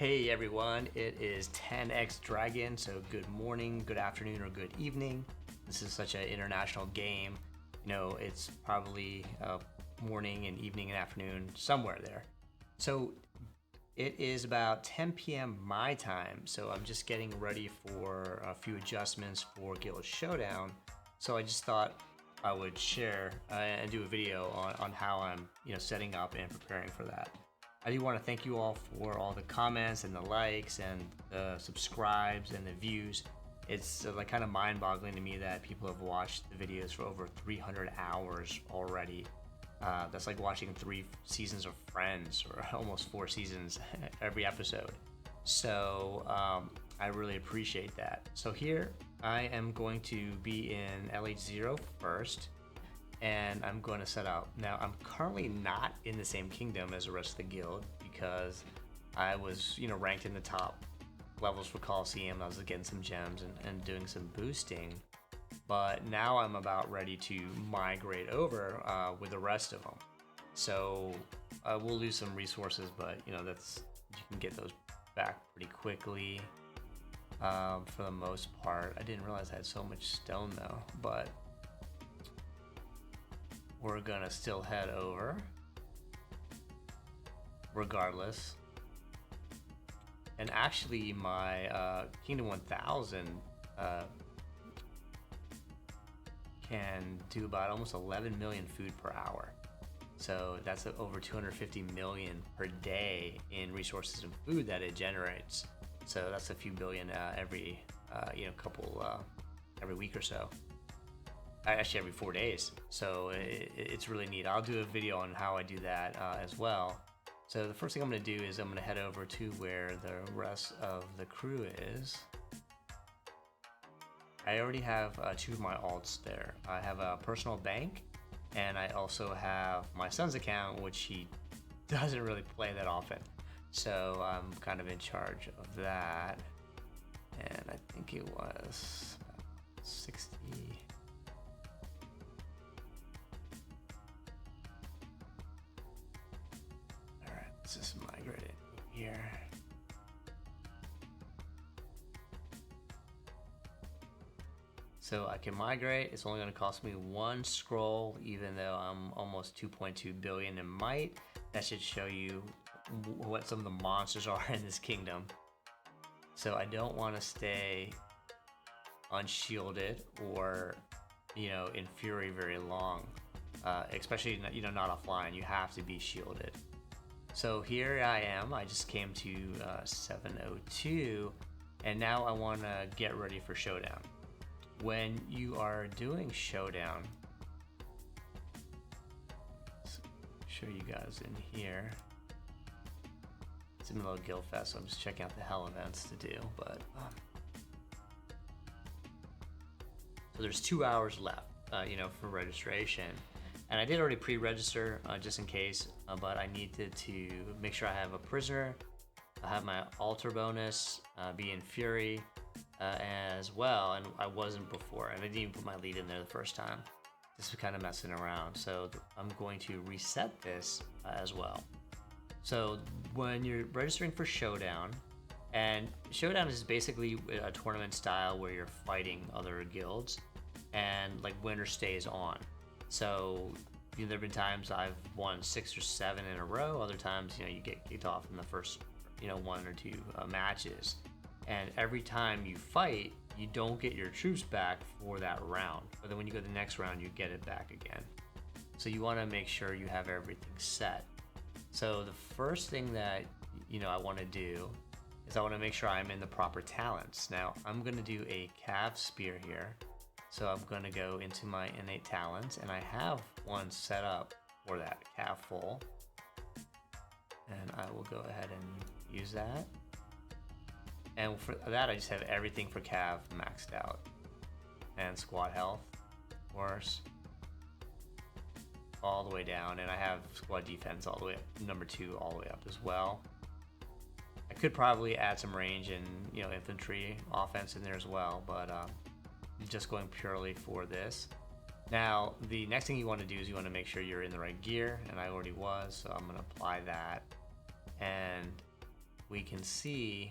Hey everyone, it is 10x Dragon, so good morning, good afternoon, or good evening. This is such an international game. It's probably morning and evening and afternoon, somewhere there. So it is about 10 p.m. my time, so I'm just getting ready for a few adjustments for Guild Showdown. So I just thought I would share and do a video on how I'm setting up and preparing for that. I do want to thank you all for all the comments and the likes and the subscribes and the views. It's like kind of mind-boggling to me that people have watched the videos for over 300 hours already. That's like watching 3 seasons of Friends, or almost 4 seasons every episode. So I really appreciate that. So here I am going to be in LH0 first, and I'm going to set up. Now, I'm currently not in the same kingdom as the rest of the guild because I was, ranked in the top levels for Coliseum. I was getting some gems and doing some boosting, but now I'm about ready to migrate over with the rest of them. So we'll lose some resources, but you can get those back pretty quickly for the most part. I didn't realize I had so much stone though, but we're gonna still head over regardless. And actually my Kingdom 1000 can do about almost 11 million food per hour. So that's over 250 million per day in resources and food that it generates. So that's a few billion every every week or so. Actually every 4 days. So it's really neat. I'll do a video on how I do that as well. So the first thing I'm going to do is I'm going to head over to where the rest of the crew is. I already have 2 of my alts there. I have a personal bank, and I also have my son's account, which he doesn't really play that often. So I'm kind of in charge of that. And I think it was 60. Let's just migrate it here. So I can migrate. It's only going to cost me 1 scroll, even though I'm almost 2.2 billion in might. That should show you what some of the monsters are in this kingdom. So I don't want to stay unshielded or in fury very long, especially not offline. You have to be shielded. So here I am. I just came to 702, and now I want to get ready for Showdown. When you are doing Showdown, let's show you guys in here. It's in the middle of Guild Fest, so I'm just checking out the hell events to do. But so there's 2 hours left, for registration. And I did already pre-register just in case, but I needed to make sure I have a prisoner, I have my altar bonus, be in fury as well, and I wasn't before, and I didn't even put my lead in there the first time. This was kind of messing around, so I'm going to reset this as well. So when you're registering for Showdown, and Showdown is basically a tournament style where you're fighting other guilds, and like winner stays on. So there have been times I've won 6 or 7 in a row. Other times, you get kicked off in the first, 1 or 2 matches. And every time you fight, you don't get your troops back for that round. But then when you go to the next round, you get it back again. So you want to make sure you have everything set. So the first thing that I want to do is I want to make sure I'm in the proper talents. Now I'm going to do a Cav Spear here. So I'm going to go into my innate talents, and I have one set up for that, Cav full. And I will go ahead and use that. And for that, I just have everything for Cav maxed out. And squad health, of course, all the way down. And I have squad defense all the way up, number 2 all the way up as well. I could probably add some range and infantry offense in there as well, but just going purely for this. Now the next thing you want to do is you want to make sure you're in the right gear, and I already was, so I'm going to apply that. And we can see,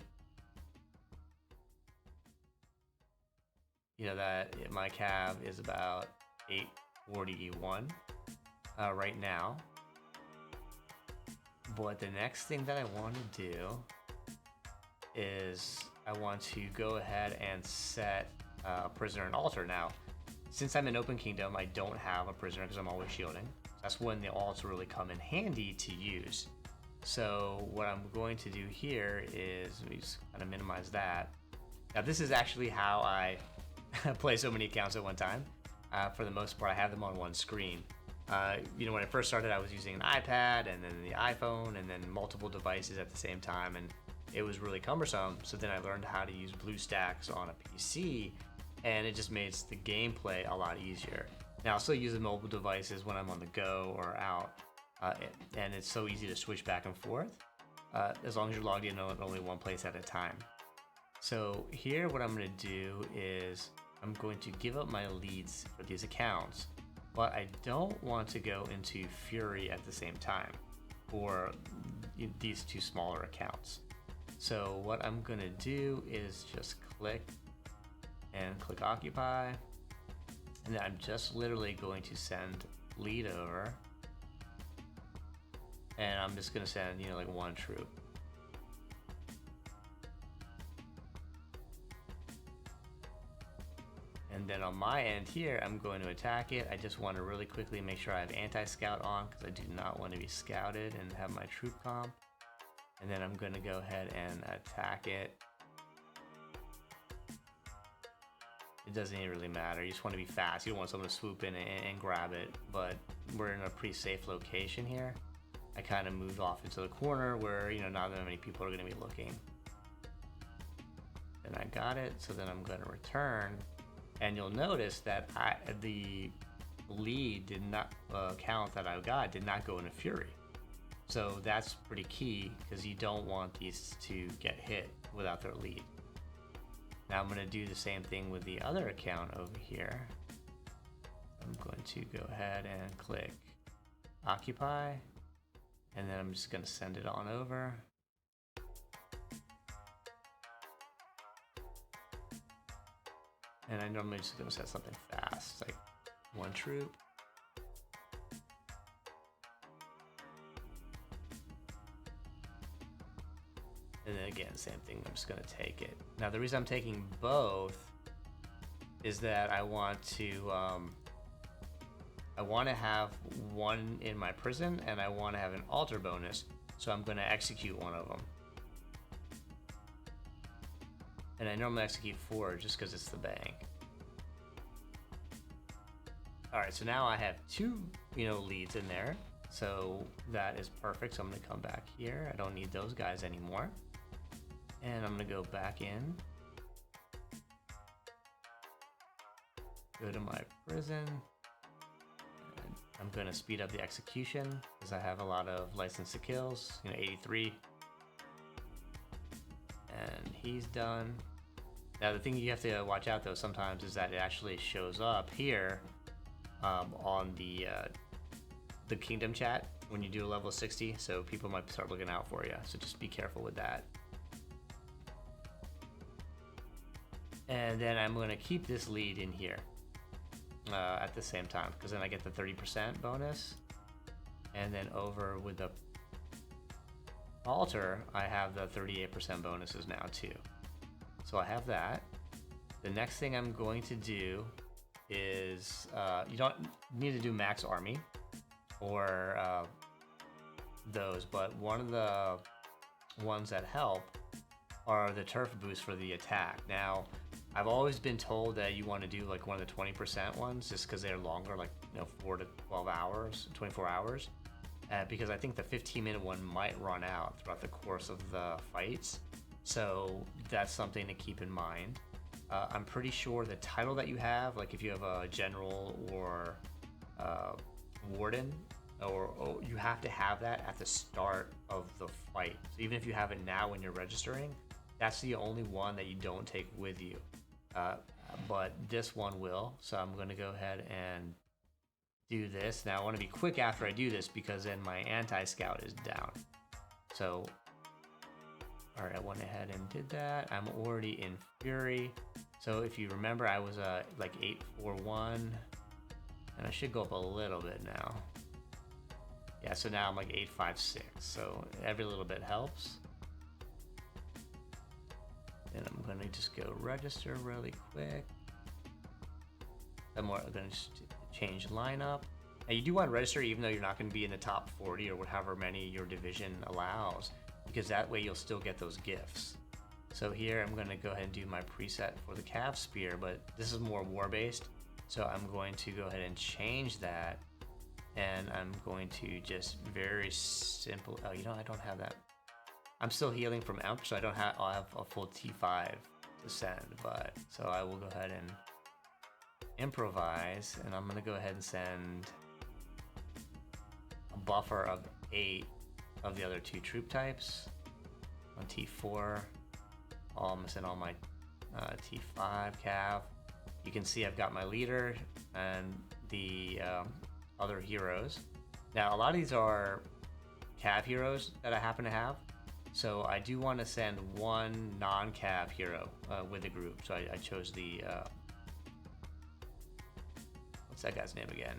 you know, that my cav is about 841 right now. But the next thing that I want to do is I want to go ahead and set prisoner and altar. Now, since I'm in Open Kingdom, I don't have a prisoner because I'm always shielding. That's when the alts really come in handy to use. So what I'm going to do here is, let me just kind of minimize that. Now this is actually how I play so many accounts at one time. For the most part, I have them on one screen. You know, when I first started, I was using an iPad and then the iPhone and then multiple devices at the same time, and it was really cumbersome. So then I learned how to use BlueStacks on a PC, and it just makes the gameplay a lot easier. Now, I still use the mobile devices when I'm on the go or out, and it's so easy to switch back and forth as long as you're logged in on only one place at a time. So here, what I'm going to do is I'm going to give up my leads for these accounts, but I don't want to go into Fury at the same time for these two smaller accounts. So what I'm going to do is just click Occupy, and then I'm just literally going to send lead over, and I'm just going to send, you know, like one troop. And then on my end here, I'm going to attack it. I just want to really quickly make sure I have anti-scout on because I do not want to be scouted and have my troop comp. And then I'm going to go ahead and attack it. It doesn't even really matter. You just want to be fast. You don't want someone to swoop in and grab it. But we're in a pretty safe location here. I kind of moved off into the corner where, you know, not that many people are going to be looking. And I got it. So then I'm going to return. And you'll notice that the lead did not count that I got did not go into Fury. So that's pretty key because you don't want these to get hit without their lead. Now I'm going to do the same thing with the other account over here. I'm going to go ahead and click Occupy, and then I'm just going to send it on over. And I normally just going to set something fast, like one troop. And then again, same thing, I'm just going to take it. Now the reason I'm taking both is that I want to have one in my prison and I want to have an altar bonus. So I'm going to execute one of them. And I normally execute 4 just because it's the bank. Alright, so now I have 2, you know, leads in there. So that is perfect. So I'm going to come back here. I don't need those guys anymore. And I'm going to go back in. Go to my prison. And I'm going to speed up the execution because I have a lot of license to kills, you know, 83. And he's done. Now the thing you have to watch out though sometimes is that it actually shows up here on the kingdom chat when you do a level 60, so people might start looking out for you, so just be careful with that. And then I'm going to keep this lead in here at the same time because then I get the 30% bonus, and then over with the altar I have the 38% bonuses now too. So I have that. The next thing I'm going to do is, you don't need to do max army or those, but one of the ones that help are the turf boosts for the attack. Now, I've always been told that you want to do like one of the 20% ones just because they're longer, like, you know, 4 to 12 hours, 24 hours. Because I think the 15-minute one might run out throughout the course of the fights. So that's something to keep in mind. I'm pretty sure the title that you have, like if you have a general or warden, or you have to have that at the start of the fight. So even if you have it now when you're registering, that's the only one that you don't take with you. But this one will. So I'm going to go ahead and do this. Now I want to be quick after I do this because then my anti-scout is down. So All right, I went ahead and did that. I'm already in Fury. So if you remember, I was like 841, and I should go up a little bit now. Yeah, so now I'm like 856. So every little bit helps. And I'm gonna just go register really quick. I'm gonna just change lineup. Now you do want to register even though you're not gonna be in the top 40 or however many your division allows, because that way you'll still get those gifts. So here I'm gonna go ahead and do my preset for the Cav Spear, but this is more war based. So I'm going to go ahead and change that. And I'm going to just very simple, oh, you know, I don't have that. I'm still healing from Elk, so I'll have a full T5 to send, but so I will go ahead and improvise, and I'm gonna go ahead and send a buffer of 8 of the other 2 troop types on T4. I'm gonna send all my T5 Cav. You can see I've got my leader and the other heroes. Now a lot of these are Cav heroes that I happen to have. So I do want to send one non-Cav hero with the group. So I chose the, what's that guy's name again?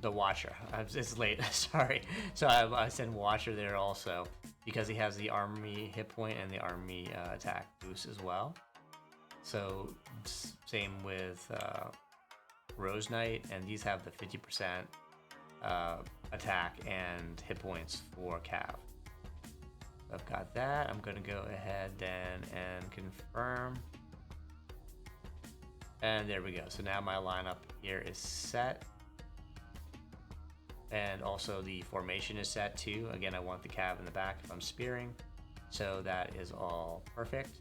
The Watcher. It's late, sorry. So I send Watcher there also because he has the army hit point and the army attack boost as well. So same with Rose Knight, and these have the 50% attack and hit points for Cav. I've got that. I'm gonna go ahead then and confirm. And there we go. So now my lineup here is set. And also the formation is set too. Again, I want the Cav in the back if I'm spearing. So that is all perfect.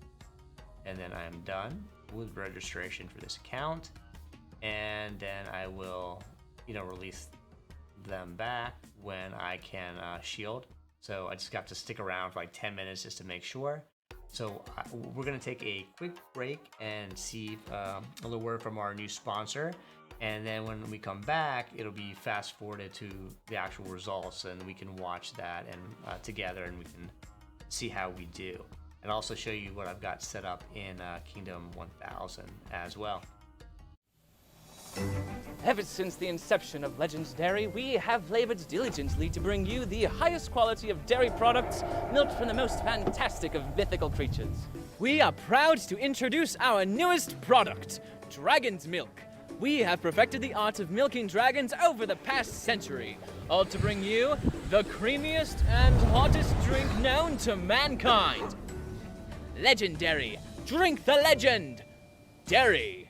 And then I'm done with registration for this account. And then I will, release them back when I can shield. So I just got to stick around for like 10 minutes just to make sure. So we're gonna take a quick break and see a little word from our new sponsor. And then when we come back, it'll be fast forwarded to the actual results, and we can watch that and together, and we can see how we do. And also show you what I've got set up in Kingdom 1000 as well. Ever since the inception of Legends Dairy, we have labored diligently to bring you the highest quality of dairy products milked from the most fantastic of mythical creatures. We are proud to introduce our newest product, Dragon's Milk. We have perfected the art of milking dragons over the past century, all to bring you the creamiest and hottest drink known to mankind. Legendary, drink the legend, Dairy.